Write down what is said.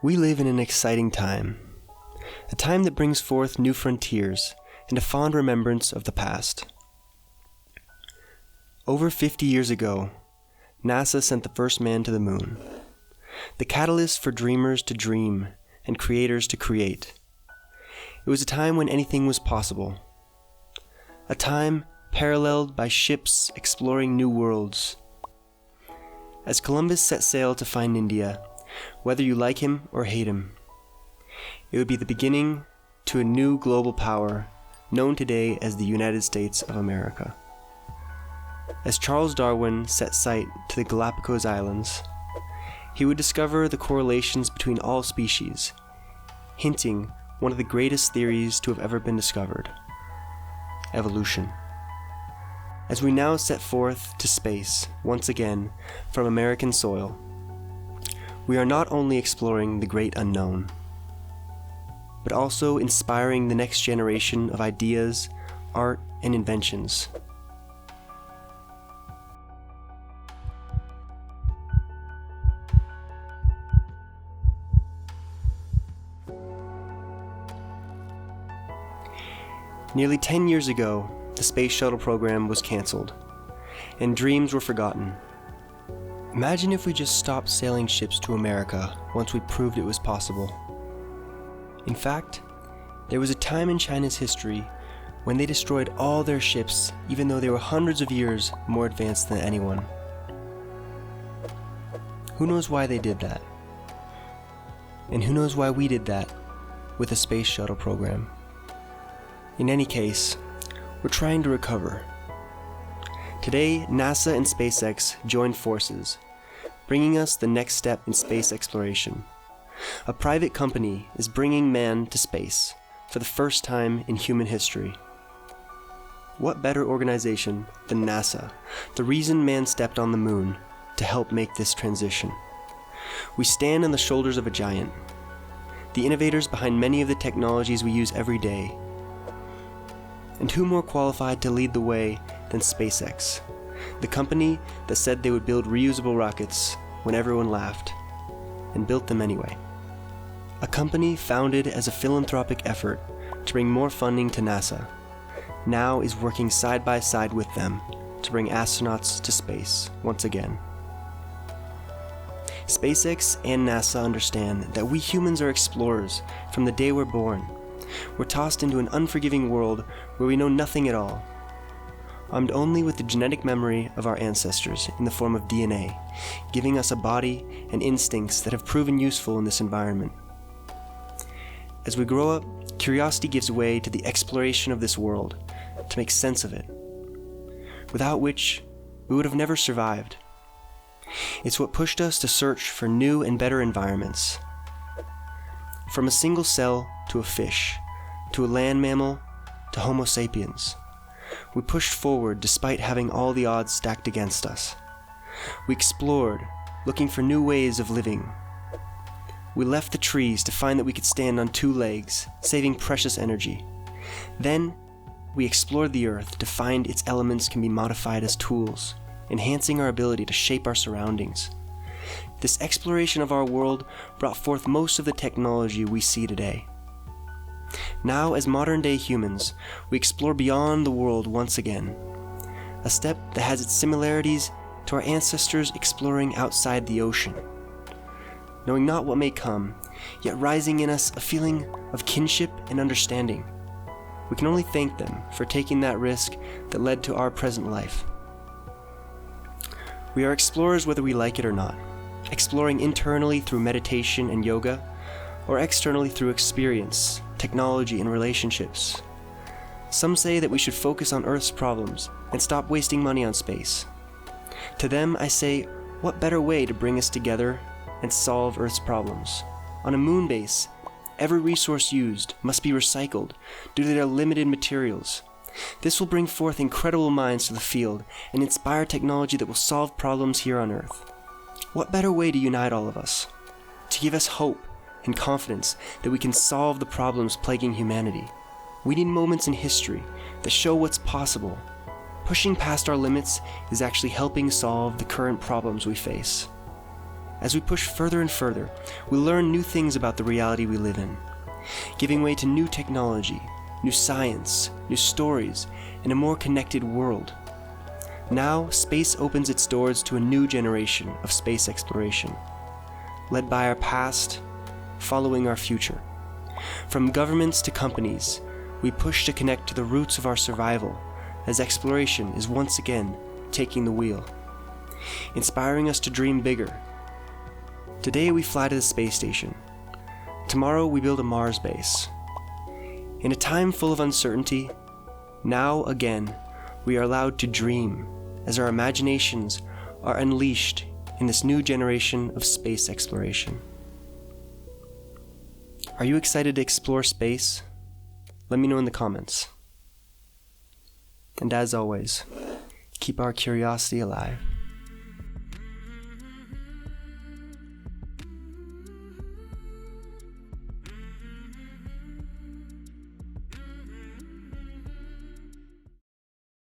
We live in an exciting time, a time that brings forth new frontiers and a fond remembrance of the past. Over 50 years ago, NASA sent the first man to the moon, the catalyst for dreamers to dream and creators to create. It was a time when anything was possible, a time paralleled by ships exploring new worlds. As Columbus set sail to find India, whether you like him or hate him, it would be the beginning to a new global power known today as the United States of America. As Charles Darwin set sight to the Galapagos Islands, he would discover the correlations between all species, hinting one of the greatest theories to have ever been discovered: evolution. As we now set forth to space once again from American soil, we are not only exploring the great unknown, but also inspiring the next generation of ideas, art, and inventions. Nearly 10 years ago, the space shuttle program was canceled, and dreams were forgotten. Imagine if we just stopped sailing ships to America once we proved it was possible. In fact, there was a time in China's history when they destroyed all their ships even though they were hundreds of years more advanced than anyone. Who knows why they did that? And who knows why we did that with the space shuttle program? In any case, we're trying to recover. Today, NASA and SpaceX joined forces, bringing us the next step in space exploration. A private company is bringing man to space for the first time in human history. What better organization than NASA, the reason man stepped on the moon, to help make this transition? We stand on the shoulders of a giant, the innovators behind many of the technologies we use every day. And who more qualified to lead the way than SpaceX, the company that said they would build reusable rockets when everyone laughed, and built them anyway. A company founded as a philanthropic effort to bring more funding to NASA, now is working side by side with them to bring astronauts to space once again. SpaceX and NASA understand that we humans are explorers from the day we're born. We're tossed into an unforgiving world where we know nothing at all, armed only with the genetic memory of our ancestors in the form of DNA, giving us a body and instincts that have proven useful in this environment. As we grow up, curiosity gives way to the exploration of this world to make sense of it, without which we would have never survived. It's what pushed us to search for new and better environments. From a single cell to a fish, to a land mammal, to Homo sapiens, we pushed forward despite having all the odds stacked against us. We explored, looking for new ways of living. We left the trees to find that we could stand on two legs, saving precious energy. Then, we explored the earth to find its elements can be modified as tools, enhancing our ability to shape our surroundings. This exploration of our world brought forth most of the technology we see today. Now, as modern-day humans, we explore beyond the world once again, a step that has its similarities to our ancestors exploring outside the ocean. Knowing not what may come, yet rising in us a feeling of kinship and understanding. We can only thank them for taking that risk that led to our present life. We are explorers whether we like it or not, exploring internally through meditation and yoga, or externally through experience, technology, and relationships. Some say that we should focus on Earth's problems and stop wasting money on space. To them, I say, what better way to bring us together and solve Earth's problems? On a moon base, every resource used must be recycled due to their limited materials. This will bring forth incredible minds to the field and inspire technology that will solve problems here on Earth. What better way to unite all of us? To give us hope and confidence that we can solve the problems plaguing humanity. We need moments in history that show what's possible. Pushing past our limits is actually helping solve the current problems we face. As we push further and further, we learn new things about the reality we live in, giving way to new technology, new science, new stories, and a more connected world. Now, space opens its doors to a new generation of space exploration, led by our past, following our future. From governments to companies, we push to connect to the roots of our survival as exploration is once again taking the wheel, inspiring us to dream bigger. Today we fly to the space station. Tomorrow we build a Mars base. In a time full of uncertainty, now again we are allowed to dream as our imaginations are unleashed in this new generation of space exploration. Are you excited to explore space? Let me know in the comments. And as always, keep our curiosity alive.